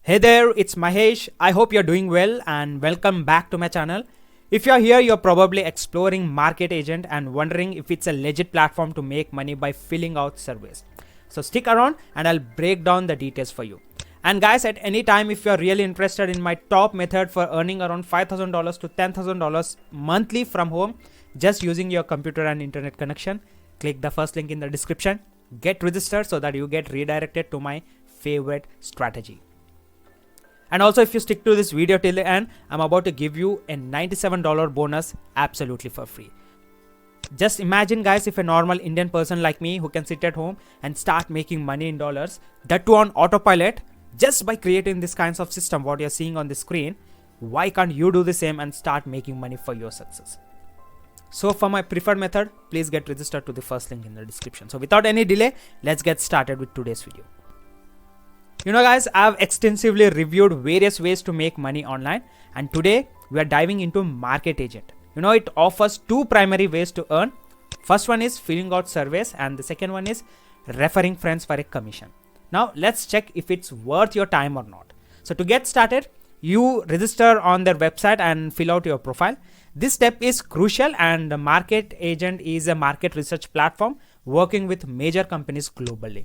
Hey there, it's Mahesh. I hope you're doing well and welcome back to my channel. If you're here, you're probably exploring Market Agent and wondering if it's a legit platform to make money by filling out surveys. So stick around and I'll break down the details for you. And guys, at any time, if you're really interested in my top method for earning around $5,000 to $10,000 monthly from home, just using your computer and internet connection, click the first link in the description. Get registered so that you get redirected to my favorite strategy. And also, if you stick to this video till the end, I'm about to give you a $97 bonus absolutely for free. Just imagine guys, if a normal Indian person like me who can sit at home and start making money in dollars, that too on autopilot, just by creating this kinds of system what you're seeing on the screen, why can't you do the same and start making money for your success? So for my preferred method, please get registered to the first link in the description. So without any delay, let's get started with today's video. You know guys, I've extensively reviewed various ways to make money online, and today we are diving into Market Agent. You know, it offers two primary ways to earn. First one is filling out surveys and the second one is referring friends for a commission. Now let's check if it's worth your time or not. So to get started, you register on their website and fill out your profile. This step is crucial, and Market Agent is a market research platform working with major companies globally.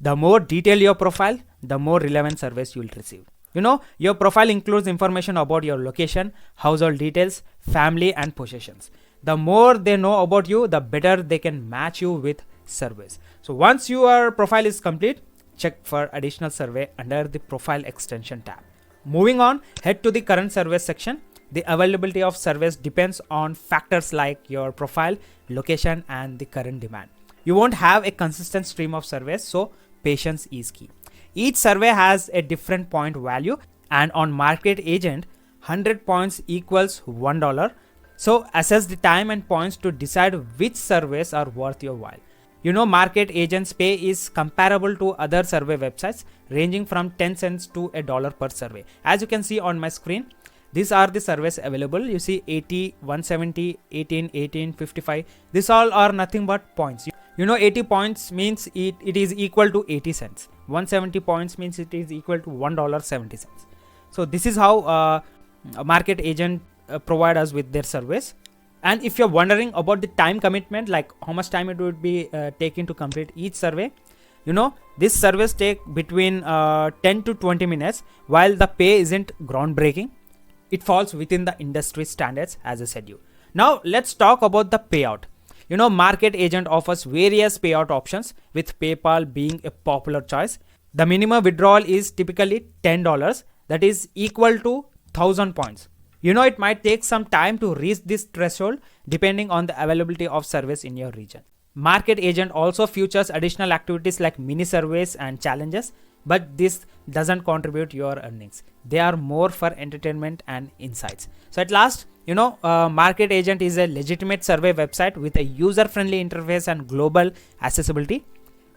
The more detailed your profile, the more relevant surveys you will receive. You know, your profile includes information about your location, household details, family and possessions. The more they know about you, the better they can match you with surveys. So once your profile is complete, check for additional survey under the profile extension tab. Moving on, head to the current surveys section. The availability of surveys depends on factors like your profile, location and the current demand. You won't have a consistent stream of surveys, so patience is key. Each survey has a different point value, and on Market Agent, 100 points equals $1. So assess the time and points to decide which surveys are worth your while. You know, Market Agent's pay is comparable to other survey websites, ranging from 10 cents to $1 per survey. As you can see on my screen, these are the surveys available. You see 80, 170, 18, 18, 55. These all are nothing but points. You know, 80 points means it is equal to 80 cents. 170 points means it is equal to $1.70. So this is how Market Agent provide us with their surveys. And if you're wondering about the time commitment, like how much time it would be taking to complete each survey, you know, these surveys take between 10 to 20 minutes. While the pay isn't groundbreaking, it falls within the industry standards, as I said you. Now let's talk about the payout. You know, Market Agent offers various payout options, with PayPal being a popular choice. The minimum withdrawal is typically $10, that is equal to 1000 points. You know, it might take some time to reach this threshold depending on the availability of surveys in your region. Market Agent also features additional activities like mini surveys and challenges, but this doesn't contribute to your earnings. They are more for entertainment and insights. So at last, you know, Market Agent is a legitimate survey website with a user-friendly interface and global accessibility.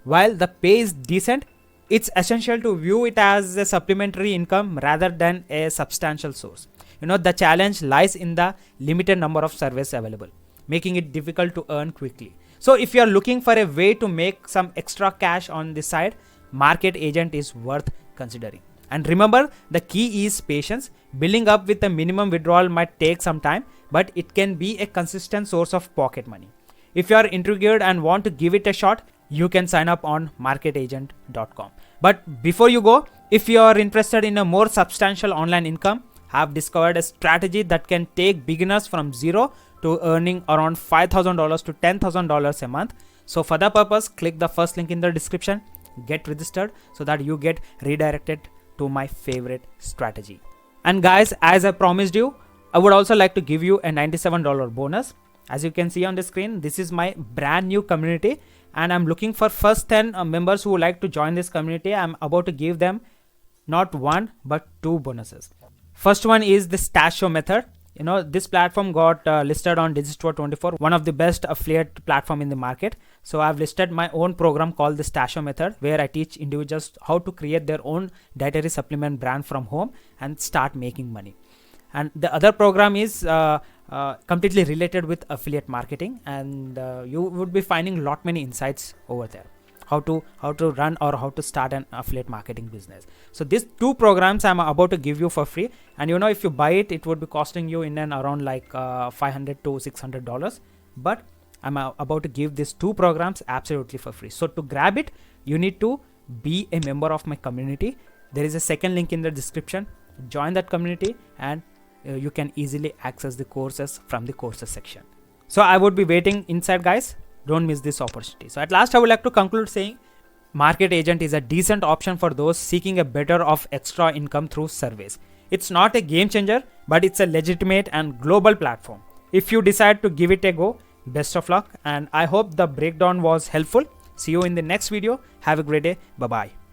While the pay is decent, it's essential to view it as a supplementary income rather than a substantial source. You know, the challenge lies in the limited number of surveys available, making it difficult to earn quickly. So if you are looking for a way to make some extra cash on the side, Market Agent is worth considering. And remember, the key is patience. Building up with a minimum withdrawal might take some time, but it can be a consistent source of pocket money. If you are intrigued and want to give it a shot, you can sign up on marketagent.com. But before you go, if you are interested in a more substantial online income, have discovered a strategy that can take beginners from zero to earning around $5,000 to $10,000 a month. So for that purpose, click the first link in the description, get registered so that you get redirected to my favorite strategy. And guys, as I promised you, I would also like to give you a $97 bonus. As you can see on the screen, this is my brand new community, and I'm looking for first 10 members who would like to join this community. I'm about to give them not one but two bonuses. First one is the Stash Show method. You know, this platform got listed on Digistore24, one of the best affiliate platform in the market. So I've listed my own program called the Stash Show method, where I teach individuals how to create their own dietary supplement brand from home and start making money. And the other program is completely related with affiliate marketing, and you would be finding many insights over there. how to run or how to start an affiliate marketing business. So these 2 programs I'm about to give you for free, and you know, if you buy it, it would be costing you in and around like $500 to $600, but I'm about to give these 2 programs absolutely for free. So to grab it, you need to be a member of my community. There is a second link in the description. Join that community, and you can easily access the courses from the courses section. So I would be waiting inside, guys. Don't miss this opportunity. So at last, I would like to conclude saying Market Agent is a decent option for those seeking a better of extra income through surveys. It's not a game changer, but it's a legitimate and global platform. If you decide to give it a go, best of luck, and I hope the breakdown was helpful. See you in the next video. Have a great day. Bye bye.